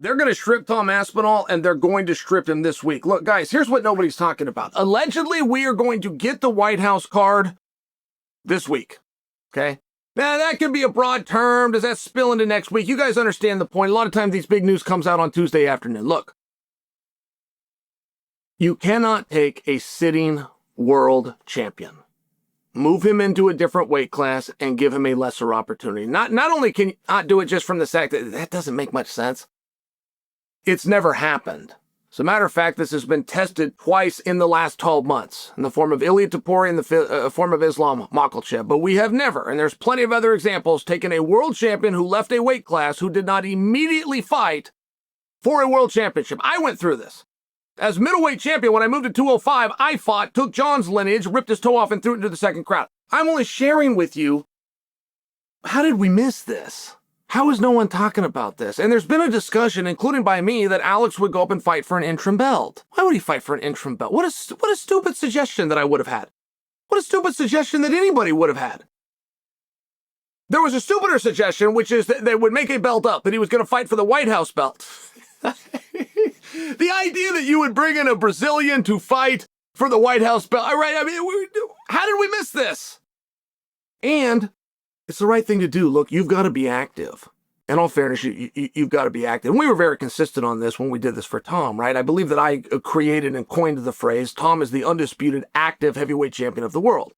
They're going to strip Tom Aspinall, and they're going to strip him this week. Look, guys, here's what nobody's talking about. Allegedly, we are going to get the White House card this week, okay? Now, that could be a broad term. Does that spill into next week? You guys understand the point. A lot of times these big news comes out on Tuesday afternoon. Look, you cannot take a sitting world champion, move him into a different weight class, and give him a lesser opportunity. Not only can you not do it just from the fact that doesn't make much sense, it's never happened. As a matter of fact, this has been tested twice in the last 12 months in the form of Ilia Topuria and the form of Islam Makhachev. But we have never, and there's plenty of other examples, taken a world champion who left a weight class who did not immediately fight for a world championship. I went through this. As middleweight champion, when I moved to 205, I fought, took Jon's lineage, ripped his toe off, and threw it into the second crowd. I'm only sharing with you, how did we miss this? How is no one talking about this? And there's been a discussion, including by me, that Alex would go up and fight for an interim belt. Why would he fight for an interim belt? What a stupid suggestion that I would have had. What a stupid suggestion that anybody would have had. There was a stupider suggestion, which is that they would make a belt up, that he was going to fight for the White House belt. The idea that you would bring in a Brazilian to fight for the White House belt. Right? I mean, how did we miss this? And it's the right thing to do. Look, you've got to be active. In all fairness, you've got to be active. And we were very consistent on this when we did this for Tom, right? I believe that I created and coined the phrase, Tom is the undisputed active heavyweight champion of the world.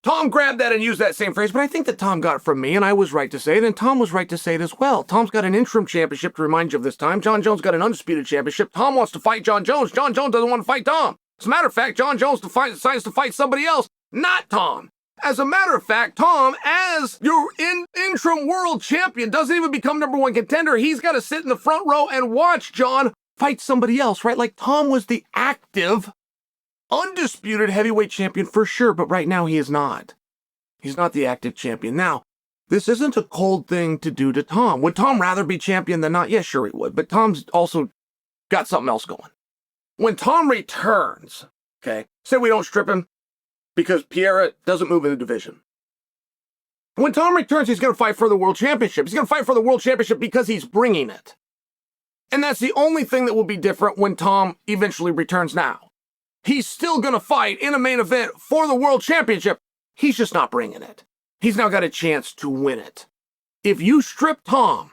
Tom grabbed that and used that same phrase, but I think that Tom got it from me, and I was right to say it, and Tom was right to say it as well. Tom's got an interim championship to remind you of this time. Jon Jones got an undisputed championship. Tom wants to fight Jon Jones. Jon Jones doesn't want to fight Tom. As a matter of fact, Jon Jones decides to fight somebody else, not Tom. As a matter of fact, Tom, as your interim world champion, doesn't even become number one contender. He's got to sit in the front row and watch Jon fight somebody else, right? Like Tom was the active, undisputed heavyweight champion for sure, but right now he is not. He's not the active champion. Now, this isn't a cold thing to do to Tom. Would Tom rather be champion than not? Yeah, sure he would, but Tom's also got something else going. When Tom returns, okay, say we don't strip him because Pereira doesn't move in the division. When Tom returns, he's going to fight for the world championship. He's going to fight for the world championship because he's bringing it. And that's the only thing that will be different when Tom eventually returns now. He's still going to fight in a main event for the world championship. He's just not bringing it. He's now got a chance to win it. If you strip Tom,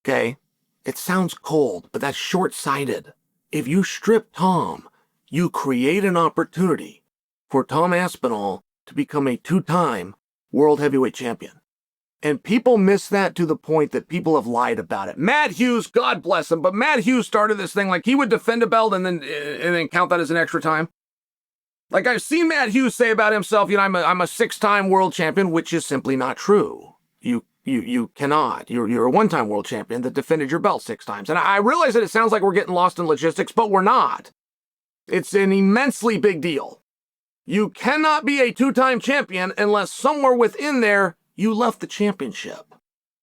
okay, it sounds cold, but that's short-sighted. If you strip Tom, you create an opportunity for Tom Aspinall to become a two-time world heavyweight champion. And people miss that to the point that people have lied about it. Matt Hughes, God bless him, but Matt Hughes started this thing like he would defend a belt and then count that as an extra time. Like I've seen Matt Hughes say about himself, you know, I'm a six-time world champion, which is simply not true. You cannot. You're a one-time world champion that defended your belt 6 times. And I realize that it sounds like we're getting lost in logistics, but we're not. It's an immensely big deal. You cannot be a 2-time champion unless somewhere within there you left the championship.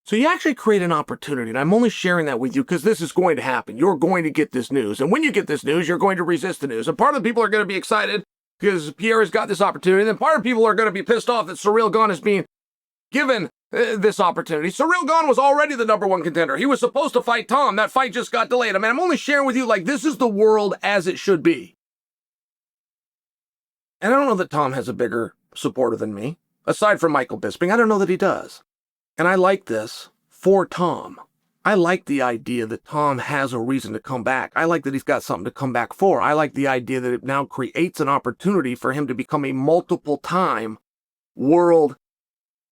So you actually create an opportunity, and I'm only sharing that with you because this is going to happen. You're going to get this news, and when you get this news, you're going to resist the news. And part of the people are going to be excited because Pereira's got this opportunity, and then part of people are going to be pissed off that Ciryl Gane is being given this opportunity. Ciryl Gane was already the number 1 contender. He was supposed to fight Tom. That fight just got delayed. I mean, I'm only sharing with you like this is the world as it should be. And I don't know that Tom has a bigger supporter than me. Aside from Michael Bisping, I don't know that he does. And I like this for Tom. I like the idea that Tom has a reason to come back. I like that he's got something to come back for. I like the idea that it now creates an opportunity for him to become a multiple-time world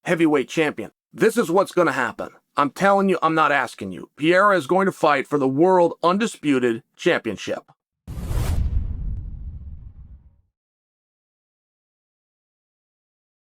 heavyweight champion. This is what's going to happen. I'm telling you, I'm not asking you. Pereira is going to fight for the world undisputed championship.